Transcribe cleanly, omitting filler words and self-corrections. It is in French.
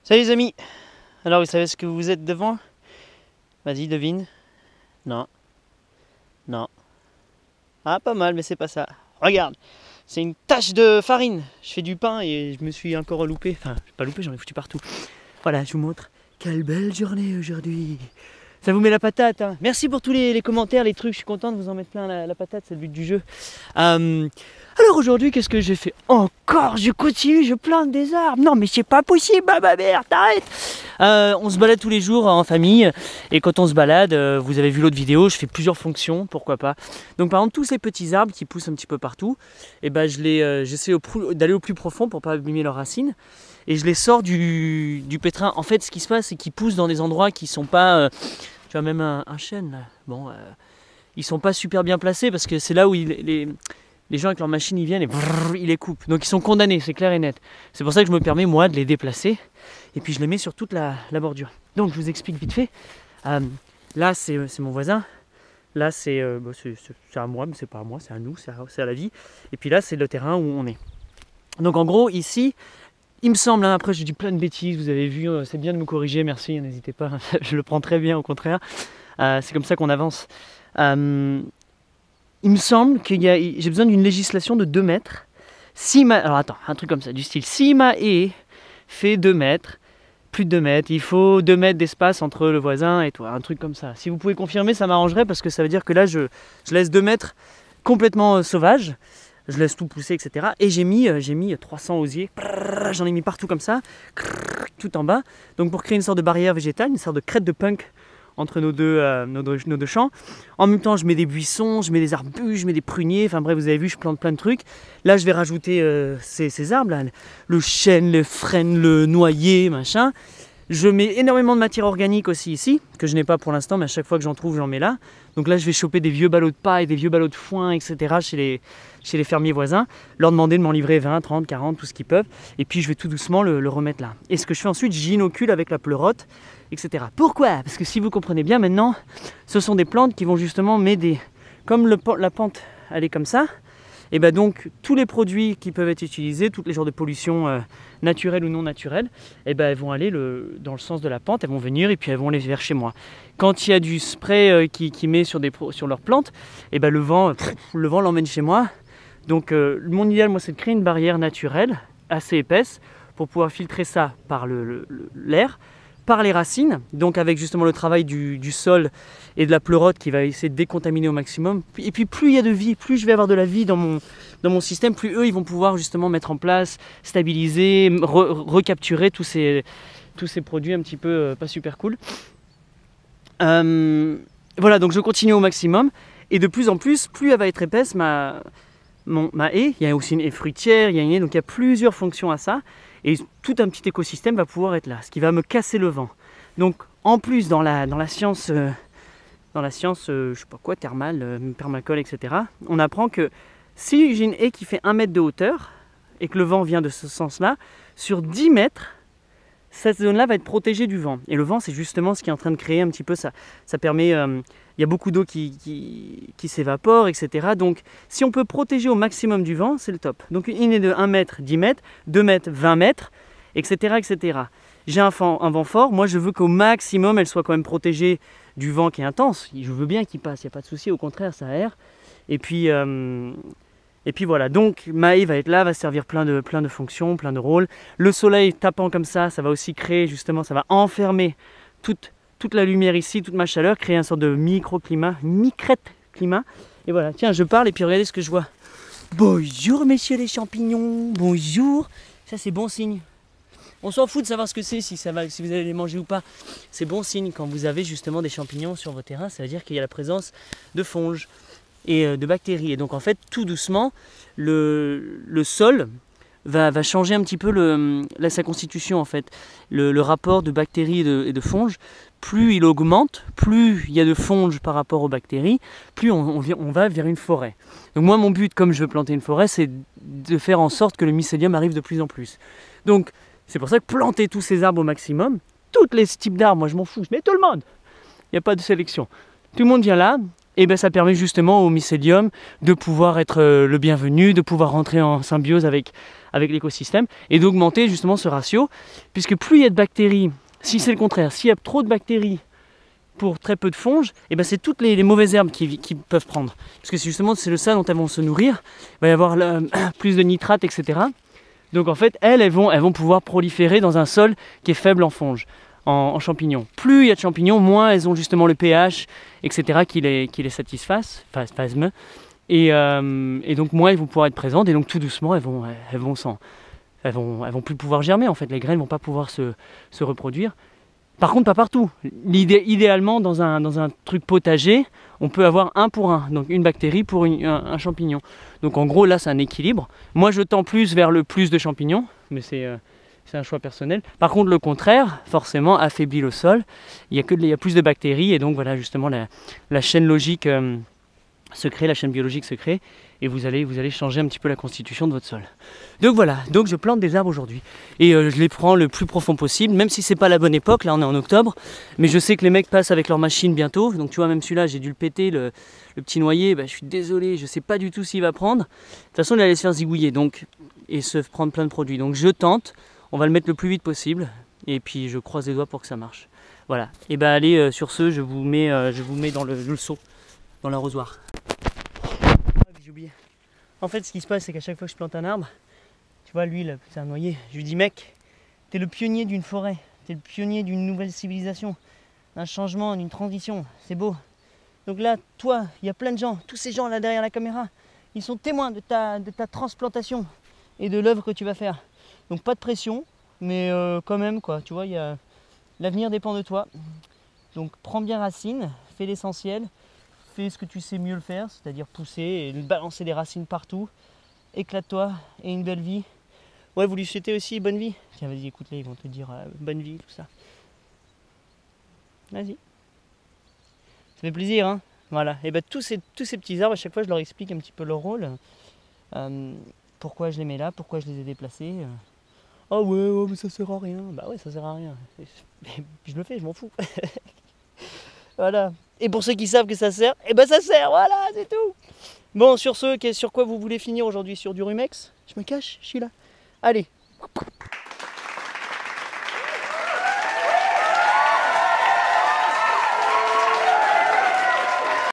Salut les amis. Alors vous savez ce que vous êtes devant? Vas-y, devine. Non. Non. Ah, pas mal, mais c'est pas ça. Regarde, c'est une tache de farine. Je fais du pain et je me suis encore loupé. Enfin, pas loupé, j'en ai foutu partout. Voilà, je vous montre. Quelle belle journée aujourd'hui. Ça vous met la patate, hein. Merci pour tous les commentaires, les trucs. Je suis content de vous en mettre plein la patate, c'est le but du jeu. Alors aujourd'hui, qu'est-ce que j'ai fait? Encore, je continue, je plante des arbres. Non mais c'est pas possible, ma mère, t'arrêtes. On se balade tous les jours en famille. Et quand on se balade, vous avez vu l'autre vidéo, je fais plusieurs fonctions, pourquoi pas. Donc par exemple, tous ces petits arbres qui poussent un petit peu partout, et ben j'essaie d'aller au plus profond pour pas abîmer leurs racines. Et je les sors du pétrin. En fait, ce qui se passe, c'est qu'ils poussent dans des endroits qui sont pas... tu vois, même un chêne, là. Bon, ils sont pas super bien placés parce que c'est là où les gens avec leur machine, ils viennent et ils les coupent. Donc ils sont condamnés, c'est clair et net. C'est pour ça que je me permets, moi, de les déplacer. Et puis je les mets sur toute la bordure. Donc je vous explique vite fait. Là, c'est mon voisin. Là, c'est à moi, mais c'est pas à moi, c'est à nous, c'est à la vie. Et puis là, c'est le terrain où on est. Donc en gros, ici... Il me semble, hein, après je dis plein de bêtises, vous avez vu, c'est bien de me corriger, merci, n'hésitez pas, je le prends très bien au contraire, c'est comme ça qu'on avance. Il me semble que j'ai besoin d'une législation de 2 mètres. Alors attends, un truc comme ça, du style, si ma haie fait 2 mètres, plus de 2 mètres, il faut 2 mètres d'espace entre le voisin et toi, un truc comme ça. Si vous pouvez confirmer, ça m'arrangerait parce que ça veut dire que là je laisse 2 mètres complètement sauvages. Je laisse tout pousser, etc. Et j'ai mis 300 osiers. J'en ai mis partout comme ça, tout en bas. Donc pour créer une sorte de barrière végétale, une sorte de crête de punk entre nos deux champs. En même temps, je mets des buissons, je mets des arbustes, je mets des pruniers. Enfin bref, vous avez vu, je plante plein de trucs. Là, je vais rajouter ces arbres, là. Le chêne, le frêne, le noyer, machin. Je mets énormément de matière organique aussi ici, que je n'ai pas pour l'instant, mais à chaque fois que j'en trouve, j'en mets là. Donc là, je vais choper des vieux ballots de paille, des vieux ballots de foin, etc. chez les fermiers voisins, leur demander de m'en livrer 20, 30, 40, tout ce qu'ils peuvent. Et puis, je vais tout doucement le remettre là. Et ce que je fais ensuite, j'inocule avec la pleurote, etc. Pourquoi? Parce que si vous comprenez bien maintenant, ce sont des plantes qui vont justement m'aider. Comme la pente, elle est comme ça, et bien donc tous les produits qui peuvent être utilisés, tous les genres de pollution naturelle ou non naturelle, et ben elles vont aller dans le sens de la pente, elles vont venir et puis elles vont les vers chez moi. Quand il y a du spray qui met sur leurs plantes, et ben le vent l'emmène chez moi. Donc mon idéal, moi, c'est de créer une barrière naturelle assez épaisse pour pouvoir filtrer ça par l'air, par les racines, donc avec justement le travail du sol et de la pleurote qui va essayer de décontaminer au maximum. Et puis plus il y a de vie, plus je vais avoir de la vie dans mon système, plus eux ils vont pouvoir justement mettre en place, stabiliser, recapturer tous ces produits un petit peu pas super cool. Voilà, donc je continue au maximum et de plus en plus, plus elle va être épaisse ma haie. Il y a aussi une haie fruitière, il y a une haie, donc il y a plusieurs fonctions à ça. Et tout un petit écosystème va pouvoir être là, ce qui va me casser le vent. Donc en plus dans la science, je sais pas quoi, thermale, permacole, etc., on apprend que si j'ai une haie qui fait 1 mètre de hauteur et que le vent vient de ce sens-là, sur 10 mètres, cette zone-là va être protégée du vent. Et le vent, c'est justement ce qui est en train de créer un petit peu ça. Ça permet... il y a beaucoup d'eau qui s'évapore, etc. Donc, si on peut protéger au maximum du vent, c'est le top. Donc, une est de 1 mètre, 10 mètres, 2 mètres, 20 mètres, etc. etc. J'ai un vent fort. Moi, je veux qu'au maximum, elle soit quand même protégée du vent qui est intense. Je veux bien qu'il passe, il n'y a pas de souci. Au contraire, ça aère. Et puis voilà, donc ma haie va être là, va servir plein de fonctions, plein de rôles. Le soleil tapant comme ça va aussi créer justement, ça va enfermer toute la lumière ici, toute ma chaleur, créer un sorte de microclimat, micrète-climat. Et voilà, tiens, je parle et puis regardez ce que je vois. Bonjour messieurs les champignons, bonjour. Ça c'est bon signe. On s'en fout de savoir ce que c'est, si vous allez les manger ou pas. C'est bon signe quand vous avez justement des champignons sur vos terrains, ça veut dire qu'il y a la présence de fonges et de bactéries. Et donc en fait, tout doucement, le sol va changer un petit peu sa constitution en fait. Le rapport de bactéries et de fonges, plus il augmente, plus il y a de fonges par rapport aux bactéries, plus on va vers une forêt. Donc moi, mon but, comme je veux planter une forêt, c'est de faire en sorte que le mycélium arrive de plus en plus. Donc c'est pour ça que planter tous ces arbres au maximum, tous les types d'arbres, moi je m'en fous, je mets tout le monde. Il n'y a pas de sélection. Tout le monde vient là, et ben ça permet justement au mycélium de pouvoir être le bienvenu, de pouvoir rentrer en symbiose avec avec l'écosystème et d'augmenter justement ce ratio, puisque plus il y a de bactéries, si c'est le contraire, s'il y a trop de bactéries pour très peu de fonges, et ben c'est toutes les mauvaises herbes qui peuvent prendre. Parce que justement c'est le ça dont elles vont se nourrir, il va y avoir plus de nitrates, etc. Donc en fait elles vont pouvoir proliférer dans un sol qui est faible en fonges, en champignons. Plus il y a de champignons, moins elles ont justement le pH, etc. qui les satisfassent, et donc moins elles vont pouvoir être présentes, et donc tout doucement elles vont plus pouvoir germer en fait, les graines vont pas pouvoir se reproduire. Par contre, pas partout. Idéalement, dans un truc potager, on peut avoir 1 pour 1, donc une bactérie pour un champignon. Donc en gros, là, c'est un équilibre. Moi, je tends plus vers le plus de champignons, mais c'est un choix personnel. Par contre, le contraire, forcément, affaiblit le sol. Il y a plus de bactéries, et donc voilà, justement, la chaîne logique se crée, la chaîne biologique se crée, et vous allez changer un petit peu la constitution de votre sol. Donc voilà, donc je plante des arbres aujourd'hui, et je les prends le plus profond possible, même si c'est pas la bonne époque, là on est en octobre, mais je sais que les mecs passent avec leur machine bientôt, donc tu vois, même celui-là, j'ai dû le péter, le petit noyer, bah, je suis désolé, je sais pas du tout s'il va prendre. De toute façon, il allait se faire zigouiller, donc, et se prendre plein de produits, donc je tente, on va le mettre le plus vite possible, et puis je croise les doigts pour que ça marche. Voilà, et bah allez, sur ce, je vous mets dans le seau, dans l'arrosoir. J'ai oublié. En fait, ce qui se passe, c'est qu'à chaque fois que je plante un arbre, tu vois, lui, là, c'est un noyer. Je lui dis, mec, t'es le pionnier d'une forêt, t'es le pionnier d'une nouvelle civilisation, d'un changement, d'une transition. C'est beau. Donc là, toi, il y a plein de gens, tous ces gens là derrière la caméra, ils sont témoins de ta transplantation et de l'œuvre que tu vas faire. Donc pas de pression, mais quand même, quoi. Tu vois, l'avenir dépend de toi. Donc prends bien racine, fais l'essentiel. Fais ce que tu sais mieux le faire, c'est-à-dire pousser et balancer des racines partout. Éclate-toi et une belle vie. Ouais, vous lui souhaitez aussi bonne vie. Tiens, vas-y, écoute-les, ils vont te dire bonne vie, tout ça. Vas-y. Ça fait plaisir, hein. Voilà. Et ben tous ces petits arbres, à chaque fois, je leur explique un petit peu leur rôle. Pourquoi je les mets là, pourquoi je les ai déplacés. Ah ouais, mais ça sert à rien. Bah ouais, ça sert à rien. Je le fais, je m'en fous. Voilà. Et pour ceux qui savent que ça sert, et ben ça sert, voilà, c'est tout. Bon, sur ce, sur quoi vous voulez finir aujourd'hui? Sur du Rumex? Je me cache, je suis là. Allez.